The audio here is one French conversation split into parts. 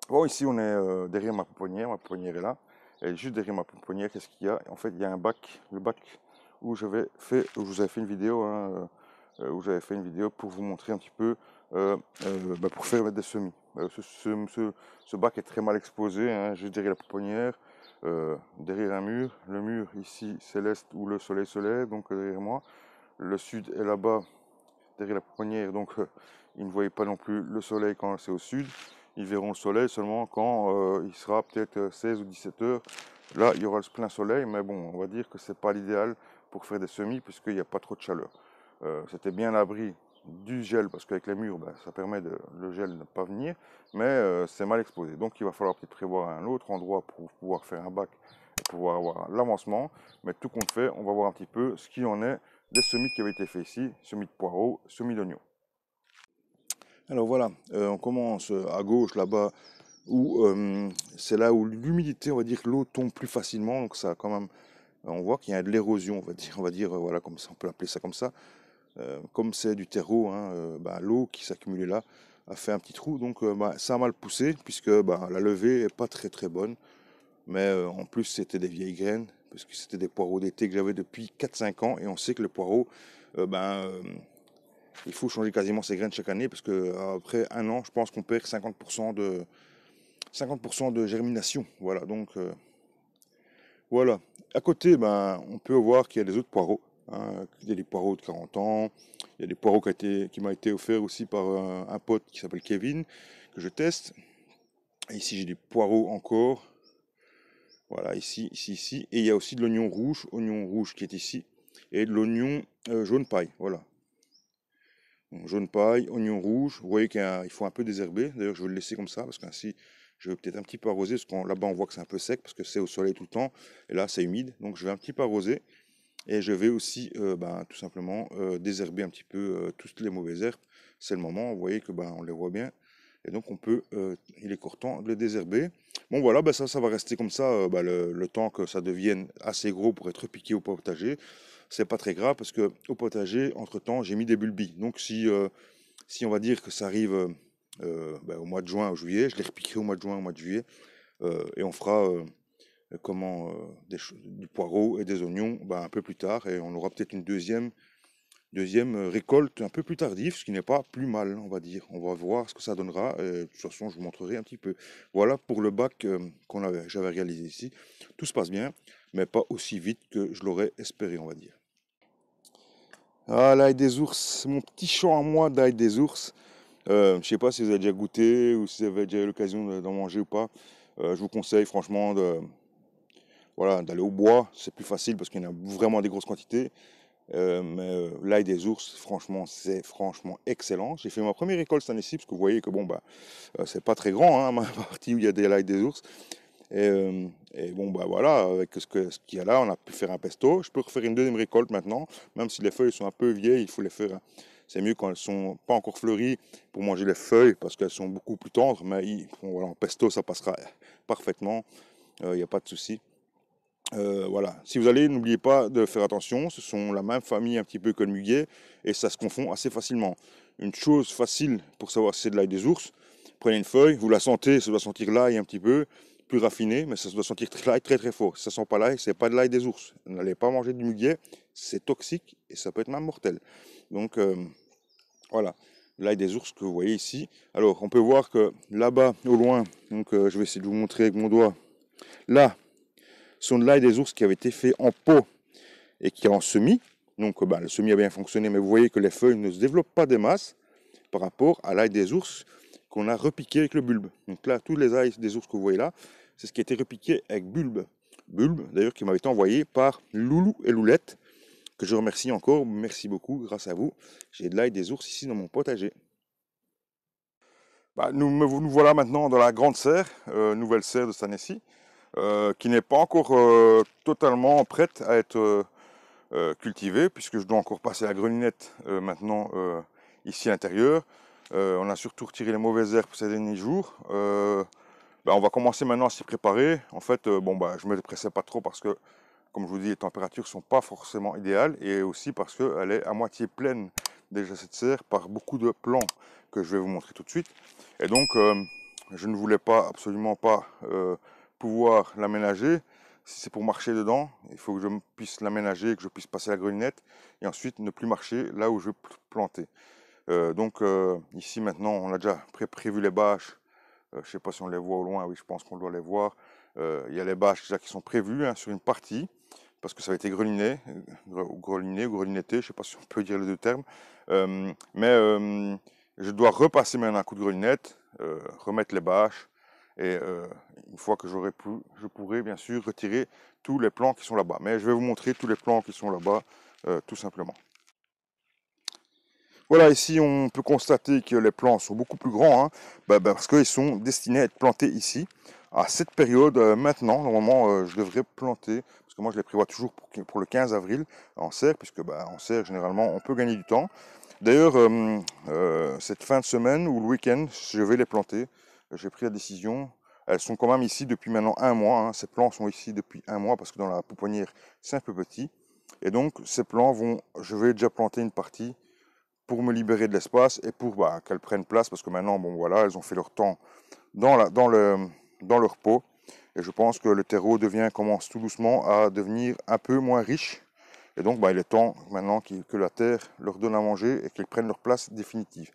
Bon, ici, on est derrière ma pouponnière. Ma pouponnière est là. Et juste derrière ma pouponnière, qu'est-ce qu'il y a? En fait, il y a un bac. Le bac où je vous avais fait une vidéo, hein, où j'avais fait une vidéo pour vous montrer un petit peu, pour faire des semis. Ce bac est très mal exposé, hein, juste derrière la pouponnière, derrière un mur. Le mur, ici, c'est l'est où le soleil se lève, donc derrière moi. Le sud est là-bas, derrière la pouponnière, donc ils ne voyaient pas non plus le soleil quand c'est au sud. Ils verront le soleil seulement quand il sera peut-être 16 ou 17 heures. Là, il y aura le plein soleil, mais bon, on va dire que c'est pas l'idéal pour faire des semis puisqu'il n'y a pas trop de chaleur. C'était bien à l'abri du gel parce qu'avec les murs, ben, ça permet de le gel ne pas venir, mais c'est mal exposé. Donc il va falloir peut-être prévoir un autre endroit pour pouvoir faire un bac et pouvoir avoir l'avancement. Mais tout compte fait, on va voir un petit peu ce qu'il en est des semis qui avaient été faits ici, semis de poireaux, semis d'oignons. Alors voilà, on commence à gauche là-bas où c'est là où l'humidité, on va dire, l'eau tombe plus facilement. Donc ça, quand même, on voit qu'il y a de l'érosion, on va dire, voilà, comme ça, on peut appeler ça comme ça. Comme c'est du terreau, hein, bah, l'eau qui s'accumulait là a fait un petit trou. Donc bah, ça a mal poussé puisque bah, la levée est pas très très bonne. Mais en plus, c'était des vieilles graines parce que c'était des poireaux d'été que j'avais depuis 4 5 ans. Et on sait que le poireau, il faut changer quasiment ses graines chaque année parce que après un an, je pense qu'on perd 50% de germination. Voilà, donc voilà. À côté, ben, on peut voir qu'il y a des autres poireaux, hein. Il y a des poireaux de 40 ans. Il y a des poireaux qui m'a été offert aussi par un pote qui s'appelle Kevin, que je teste. Et ici, j'ai des poireaux encore. Voilà, ici, ici, ici. Et il y a aussi de oignon rouge qui est ici. Et de l'oignon jaune paille. Voilà. Donc, jaune paille, oignon rouge. Vous voyez qu'il faut un peu désherber. D'ailleurs, je vais le laisser comme ça parce qu'ainsi, je vais peut-être un petit peu arroser. Parce que là-bas, on voit que c'est un peu sec parce que c'est au soleil tout le temps. Et là, c'est humide. Donc, je vais un petit peu arroser. Et je vais aussi, tout simplement, désherber un petit peu toutes les mauvaises herbes. C'est le moment. Vous voyez que on les voit bien. Et donc, il est temps de les désherber. Bon, voilà, ça va rester comme ça le temps que ça devienne assez gros pour être piqué au potager. C'est pas très grave parce que au potager, entre-temps, j'ai mis des bulbis. Donc, si on va dire que ça arrive au mois de juin ou juillet, je les repiquerai au mois de juin, au mois de juillet, et on fera du poireau et des oignons un peu plus tard, et on aura peut-être une deuxième récolte un peu plus tardive, ce qui n'est pas plus mal, on va dire. On va voir ce que ça donnera, et de toute façon, je vous montrerai un petit peu. Voilà pour le bac j'avais réalisé ici. Tout se passe bien, mais pas aussi vite que je l'aurais espéré, on va dire. Ah, l'ail des ours, mon petit champ à moi d'ail des ours. Je ne sais pas si vous avez déjà goûté ou si vous avez déjà eu l'occasion d'en manger ou pas. Je vous conseille franchement voilà, d'aller au bois. C'est plus facile parce qu'il y en a vraiment des grosses quantités. Mais l'ail des ours, franchement, c'est franchement excellent. J'ai fait ma première récolte cette année-ci parce que vous voyez que c'est pas très grand, hein, ma partie où il y a des l'ail des ours. Et bon, voilà, avec ce qu'il y a là, on a pu faire un pesto. Je peux refaire une deuxième récolte maintenant, même si les feuilles sont un peu vieilles, il faut les faire. C'est mieux quand elles sont pas encore fleuries pour manger les feuilles parce qu'elles sont beaucoup plus tendres. Mais bon, voilà, en pesto, ça passera parfaitement. Il n'y a pas de souci. Voilà. Si vous allez, n'oubliez pas de faire attention. Ce sont la même famille un petit peu que le muguet et ça se confond assez facilement. Une chose facile pour savoir si c'est de l'ail des ours, prenez une feuille, vous la sentez, ça doit sentir l'ail un petit peu plus raffiné, mais ça doit sentir l'ail très très fort. Si ça sent pas l'ail, c'est pas de l'ail des ours. N'allez pas manger du muguet, c'est toxique et ça peut être même mortel. Donc voilà, l'ail des ours que vous voyez ici. Alors on peut voir que là-bas au loin, donc je vais essayer de vous montrer avec mon doigt. Là, sont de l'ail des ours qui avait été fait en pot et qui est en semis. Donc le semis a bien fonctionné, mais vous voyez que les feuilles ne se développent pas des masses par rapport à l'ail des ours qu'on a repiqué avec le bulbe. Donc là, tous les ailes des ours que vous voyez là, c'est ce qui a été repiqué avec bulbe. Bulbe, d'ailleurs, qui m'avait été envoyé par Loulou et Loulette, que je remercie encore. Merci beaucoup, grâce à vous. J'ai de l'ail des ours ici dans mon potager. Nous voilà maintenant dans la grande serre, nouvelle serre de cette année-ci, qui n'est pas encore totalement prête à être cultivée, puisque je dois encore passer la grelinette maintenant ici à l'intérieur. On a surtout retiré les mauvaises herbes ces derniers jours. On va commencer maintenant à s'y préparer. En fait, je ne me pressais pas trop parce que, comme je vous dis, les températures ne sont pas forcément idéales et aussi parce qu'elle est à moitié pleine déjà cette serre par beaucoup de plants que je vais vous montrer tout de suite. Et donc, je ne voulais pas, absolument pas, pouvoir l'aménager. Si c'est pour marcher dedans, il faut que je puisse l'aménager, que je puisse passer la grelinette et ensuite ne plus marcher là où je veux planter. Donc ici maintenant, on a déjà prévu les bâches. Je ne sais pas si on les voit au loin, oui, je pense qu'on doit les voir. Il y a les bâches déjà qui sont prévues hein, sur une partie, parce que ça a été greliné, ou grelinetté, je ne sais pas si on peut dire les deux termes. Mais je dois repasser maintenant un coup de grelinette, remettre les bâches, et une fois que j'aurai pu, je pourrai bien sûr retirer tous les plants qui sont là-bas. Mais je vais vous montrer tous les plants qui sont là-bas, tout simplement. Voilà, ici on peut constater que les plants sont beaucoup plus grands, hein, parce qu'ils sont destinés à être plantés ici. À cette période, maintenant, normalement, je devrais planter, parce que moi je les prévois toujours pour le 15 avril en serre, puisque en serre, généralement, on peut gagner du temps. D'ailleurs, cette fin de semaine ou le week-end, je vais les planter. J'ai pris la décision. Elles sont quand même ici depuis maintenant un mois. Hein. Ces plants sont ici depuis un mois, parce que dans la pouponnière, c'est un peu petit. Et donc, ces plants je vais déjà planter une partie pour me libérer de l'espace et pour qu'elles prennent place, parce que maintenant, bon voilà, elles ont fait leur temps dans leur pot. Et je pense que le terreau commence tout doucement à devenir un peu moins riche. Et donc, il est temps maintenant que la terre leur donne à manger et qu'elles prennent leur place définitive.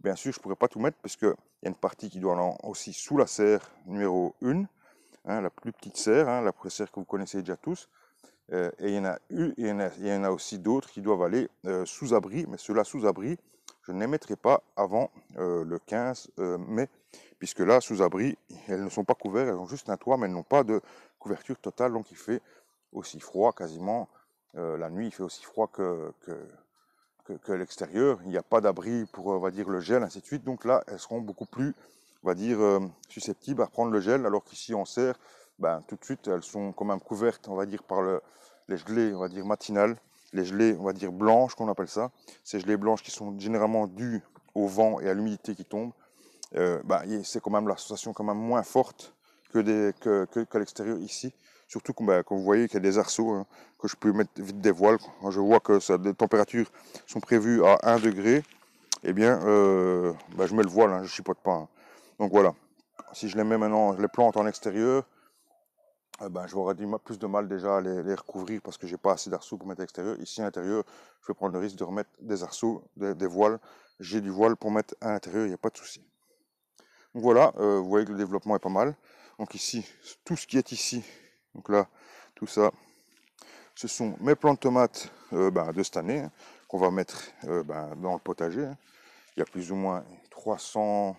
Bien sûr, je ne pourrais pas tout mettre parce qu'il y a une partie qui doit aller aussi sous la serre numéro 1, hein, la plus petite serre, hein, la serre que vous connaissez déjà tous. Et il y en a aussi d'autres qui doivent aller sous abri, mais ceux-là sous abri, je ne les mettrai pas avant le 15 mai, puisque là, sous abri, elles ne sont pas couvertes, elles ont juste un toit, mais elles n'ont pas de couverture totale, donc il fait aussi froid quasiment. La nuit, il fait aussi froid que l'extérieur. Il n'y a pas d'abri pour, on va dire, le gel, ainsi de suite. Donc là, elles seront beaucoup plus, on va dire, susceptibles à prendre le gel, alors qu'ici, en serre, tout de suite, elles sont quand même couvertes, on va dire, par les gelées, on va dire, matinales, les gelées, on va dire, blanches, qu'on appelle ça. Ces gelées blanches qui sont généralement dues au vent et à l'humidité qui tombe. C'est quand même la sensation quand même moins forte qu'à l'extérieur ici. Surtout quand vous voyez qu'il y a des arceaux, hein, que je peux mettre vite des voiles. Quand je vois que les températures sont prévues à 1 degré, eh bien, je mets le voile, hein, je ne chipote pas. Hein. Donc voilà, si je les mets maintenant, je les plante en extérieur, je vais avoir plus de mal déjà à les recouvrir parce que j'ai pas assez d'arceaux pour mettre à l'extérieur. Ici à l'intérieur, je vais prendre le risque de remettre des arceaux, des voiles. J'ai du voile pour mettre à l'intérieur, il n'y a pas de souci. Donc voilà, vous voyez que le développement est pas mal. Donc ici, tout ce qui est ici, donc là, tout ça, ce sont mes plants de tomates de cette année, hein, qu'on va mettre dans le potager. Hein. Il y a plus ou moins 300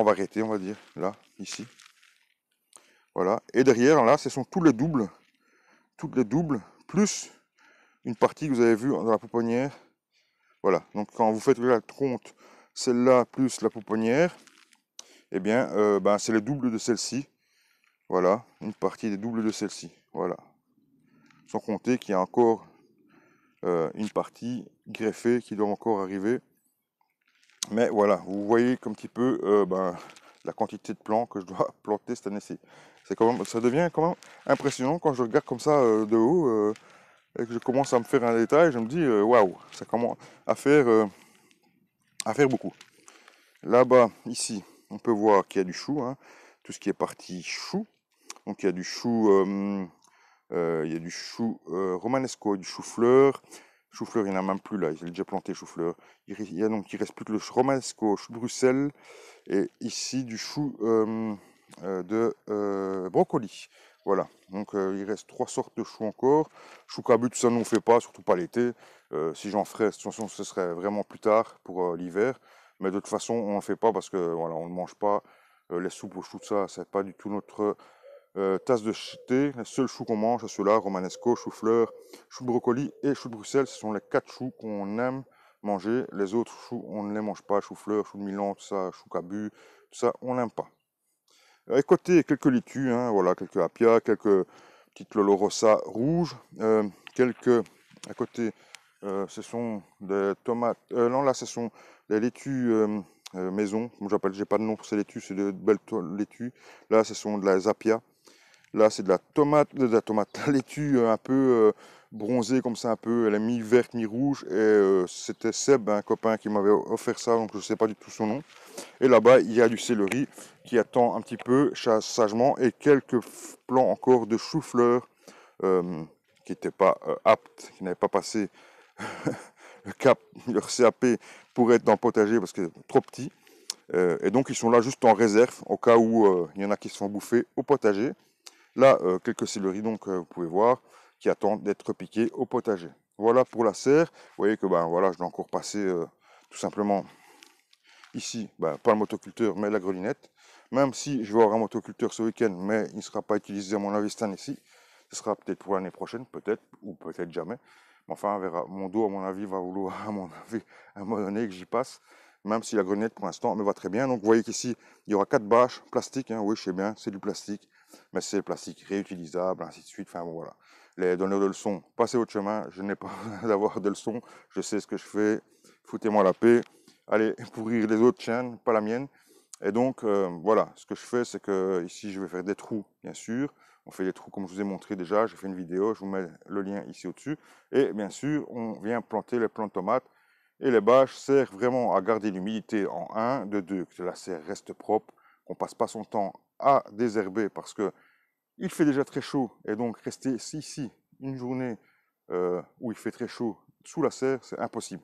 variétés, on va dire, là, ici. Voilà. Et derrière, là, ce sont toutes les doubles, plus une partie que vous avez vue dans la pouponnière. Voilà. Donc quand vous faites le compte, celle-là plus la pouponnière, eh bien, c'est le double de celle-ci. Voilà, une partie des doubles de celle-ci. Voilà. Sans compter qu'il y a encore une partie greffée qui doit encore arriver. Mais voilà, vous voyez un petit peu la quantité de plants que je dois planter cette année-ci. Ça devient quand même impressionnant quand je regarde comme ça de haut et que je commence à me faire un détail. Je me dis, waouh, ça commence à faire beaucoup. Là-bas, ici, on peut voir qu'il y a du chou, hein, tout ce qui est partie chou. Donc il y a du chou romanesco, du chou-fleur. Chou-fleur, il n'y en a même plus là, il est déjà planté chou-fleur. Il reste plus que le romanesco, chou de Bruxelles, et ici du chou de brocoli. Voilà, donc il reste 3 sortes de choux encore. Chou cabu, tout ça, nous on ne fait pas, surtout pas l'été. Si j'en ferais, de toute façon, ce serait vraiment plus tard pour l'hiver. Mais de toute façon, on ne fait pas parce que voilà, on ne mange pas. Les soupes au chou, de ça, c'est pas du tout notre tasse de thé. Les seuls choux qu'on mange, c'est ceux-là, romanesco, chou-fleur, chou de brocoli et chou de Bruxelles. Ce sont les 4 choux qu'on aime manger. Les autres choux, on ne les mange pas. Chou-fleur, chou de Milan, tout ça, chou cabu, tout ça, on n'aime pas. À côté, quelques laitues, hein, voilà, quelques apia, quelques petites lolo rossa rouges, quelques, à côté, ce sont des tomates, non là ce sont des laitues maison, comme j'appelle, j'ai pas de nom pour ces laitues, c'est de belles laitues, là ce sont de la zapia, là c'est de la tomate, la laitue un peu bronzée comme ça un peu, elle est mi-verte, mi-rouge, et c'était Seb, un copain qui m'avait offert ça, donc je ne sais pas du tout son nom. Et là-bas, il y a du céleri qui attend un petit peu sagement, et quelques plants encore de chou-fleur euh, qui n'étaient pas aptes, qui n'avaient pas passé le cap, leur CAP pour être dans le potager parce que trop petits. Et donc ils sont là juste en réserve au cas où il y en a qui se font bouffer au potager. Là, quelques céleris, donc vous pouvez voir, qui attendent d'être piqués au potager. Voilà pour la serre. Vous voyez que ben voilà, je dois encore passer tout simplement ici, ben, pas le motoculteur, mais la grelinette. Même si je vais avoir un motoculteur ce week-end, mais il ne sera pas utilisé à mon avis cette année-ci. Ce sera peut-être pour l'année prochaine, peut-être, ou peut-être jamais. Mais enfin, on verra. Mon dos, à mon avis, va vouloir, à mon avis, à un moment donné que j'y passe. Même si la grelinette, pour l'instant, me va très bien. Donc, vous voyez qu'ici, il y aura 4 bâches plastiques. Hein. Oui, je sais bien, c'est du plastique. Mais c'est plastique réutilisable, ainsi de suite. Enfin, bon, voilà. Les donneurs de leçons, passez votre chemin. Je n'ai pas besoin d'avoir de leçons. Je sais ce que je fais. Foutez-moi la paix. Allez, pourrir les autres chaînes, pas la mienne. Et donc, voilà, ce que je fais, c'est que ici, je vais faire des trous, bien sûr. On fait des trous comme je vous ai montré déjà. J'ai fait une vidéo, je vous mets le lien ici au-dessus. Et bien sûr, on vient planter les plants de tomates. Et les bâches servent vraiment à garder l'humidité en 1, de 2, que la serre reste propre, qu'on passe pas son temps à désherber parce que il fait déjà très chaud. Et donc, rester ici une journée où il fait très chaud sous la serre, c'est impossible.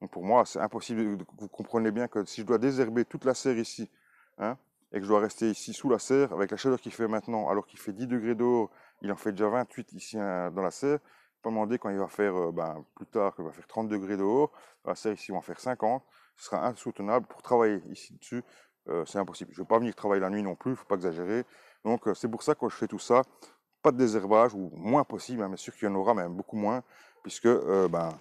Donc pour moi, c'est impossible. Vous comprenez bien que si je dois désherber toute la serre ici, hein, et que je dois rester ici sous la serre, avec la chaleur qu'il fait maintenant, alors qu'il fait 10 degrés dehors, il en fait déjà 28 ici hein, dans la serre, pas demander quand il va faire, plus tard, qu'il va faire 30 degrés dehors, la serre ici va en faire 50, ce sera insoutenable pour travailler ici dessus, c'est impossible. Je ne vais pas venir travailler la nuit non plus, il ne faut pas exagérer. Donc c'est pour ça que je fais tout ça, pas de désherbage, ou moins possible, hein, bien sûr qu'il y en aura, mais beaucoup moins, puisque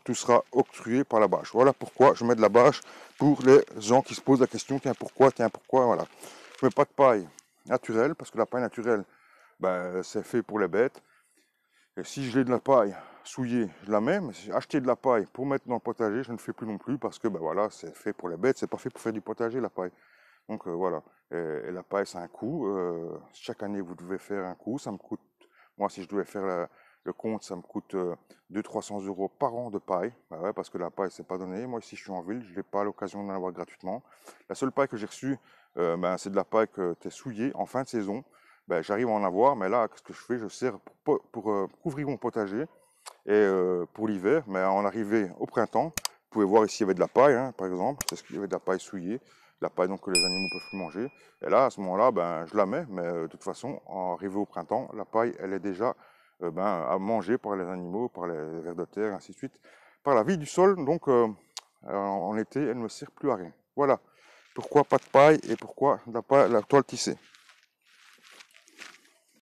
tout sera octroyé par la bâche. Voilà pourquoi je mets de la bâche pour les gens qui se posent la question, tiens pourquoi, voilà. Je mets pas de paille naturelle, parce que la paille naturelle, c'est fait pour les bêtes. Et si j'ai de la paille souillée, je la mets, mais si j'ai acheté de la paille pour mettre dans le potager, je ne fais plus non plus, parce que voilà, c'est fait pour les bêtes, c'est pas fait pour faire du potager la paille. Donc voilà, et la paille, c'est un coût. Chaque année, vous devez faire un coût. Ça me coûte, moi, si je devais faire le compte, ça me coûte 200-300 euros par an de paille. Bah ouais, parce que la paille, c'est pas donné. Moi, ici, je suis en ville, je n'ai pas l'occasion d'en avoir gratuitement. La seule paille que j'ai reçue, c'est de la paille que tu es souillée en fin de saison. J'arrive à en avoir, mais là, ce que je fais, je sers pour couvrir mon potager et pour l'hiver. Mais en arrivée au printemps, vous pouvez voir ici, il y avait de la paille, hein, par exemple. C'est ce qu'il y avait de la paille souillée, la paille donc que les animaux peuvent plus manger. Et là, à ce moment-là, je la mets, mais de toute façon, en arrivé au printemps, la paille, elle est déjà à manger par les animaux, par les vers de terre, ainsi de suite, par la vie du sol. Donc, en été, elle ne me sert plus à rien. Voilà pourquoi pas de paille et pourquoi la toile tissée.